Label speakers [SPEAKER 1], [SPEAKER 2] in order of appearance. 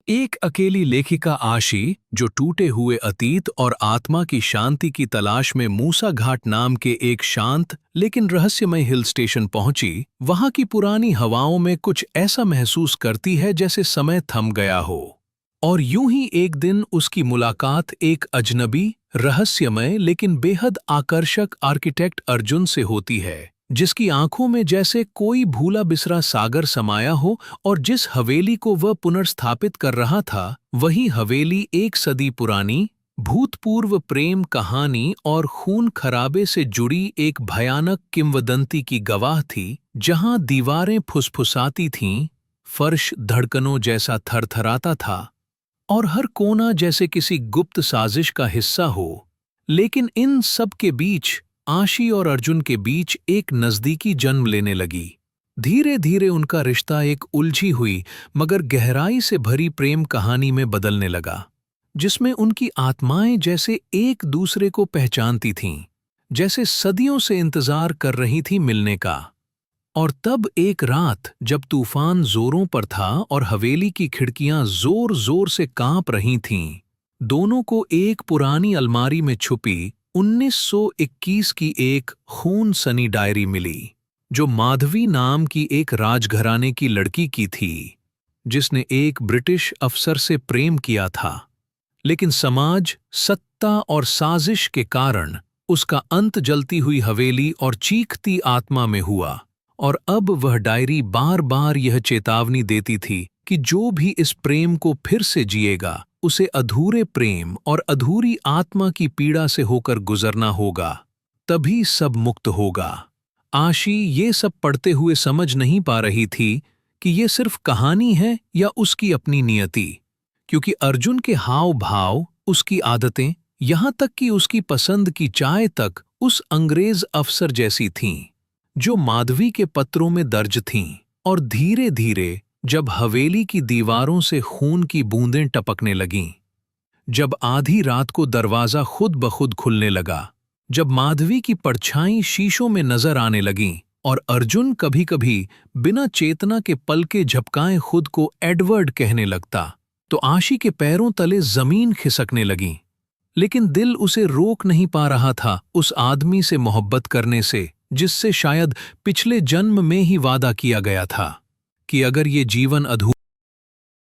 [SPEAKER 1] एक अकेली लेखिका आशी, जो टूटे हुए अतीत और आत्मा की शांति की तलाश में मूसा घाट नाम के एक शांत लेकिन रहस्यमय हिल स्टेशन पहुंची, वहां की पुरानी हवाओं में कुछ ऐसा महसूस करती है जैसे समय थम गया हो। और यूं ही एक दिन उसकी मुलाकात एक अजनबी, रहस्यमय लेकिन बेहद आकर्षक आर्किटेक्ट अर्जुन से होती है, जिसकी आंखों में जैसे कोई भूला बिसरा सागर समाया हो। और जिस हवेली को वह पुनर्स्थापित कर रहा था, वही हवेली एक सदी पुरानी, भूतपूर्व प्रेम कहानी और खून खराबे से जुड़ी एक भयानक किंवदंती की गवाह थी, जहां दीवारें फुसफुसाती थीं, फर्श धड़कनों जैसा थरथराता था और हर कोना जैसे किसी गुप्त साजिश का हिस्सा हो। लेकिन इन सब के बीच आशी और अर्जुन के बीच एक नज़दीकी जन्म लेने लगी। धीरे धीरे उनका रिश्ता एक उलझी हुई मगर गहराई से भरी प्रेम कहानी में बदलने लगा, जिसमें उनकी आत्माएं जैसे एक दूसरे को पहचानती थीं, जैसे सदियों से इंतजार कर रही थीं मिलने का। और तब एक रात जब तूफान जोरों पर था और हवेली की खिड़कियां जोर जोर से कांप रही थीं, दोनों को एक पुरानी अलमारी में छुपी 1921 की एक खून सनी डायरी मिली, जो माधवी नाम की एक राजघराने की लड़की की थी, जिसने एक ब्रिटिश अफसर से प्रेम किया था। लेकिन समाज, सत्ता और साजिश के कारण उसका अंत जलती हुई हवेली और चीखती आत्मा में हुआ। और अब वह डायरी बार बार यह चेतावनी देती थी कि जो भी इस प्रेम को फिर से जिएगा, उसे अधूरे प्रेम और अधूरी आत्मा की पीड़ा से होकर गुजरना होगा, तभी सब मुक्त होगा। आशी ये सब पढ़ते हुए समझ नहीं पा रही थी कि ये सिर्फ कहानी है या उसकी अपनी नियति, क्योंकि अर्जुन के हाव भाव, उसकी आदतें, यहाँ तक कि उसकी पसंद की चाय तक उस अंग्रेज अफसर जैसी थीं, जो माधवी के पत्रों में दर्ज थीं। और धीरे धीरे जब हवेली की दीवारों से खून की बूंदें टपकने लगीं, जब आधी रात को दरवाजा खुद ब खुद खुलने लगा, जब माधवी की परछाई शीशों में नजर आने लगीं और अर्जुन कभी कभी बिना चेतना के पलके झपकाए खुद को एडवर्ड कहने लगता, तो आशी के पैरों तले जमीन खिसकने लगी। लेकिन दिल उसे रोक नहीं पा रहा था उस आदमी से मोहब्बत करने से, जिससे शायद पिछले जन्म में ही वादा किया गया था कि अगर ये जीवन अधूरा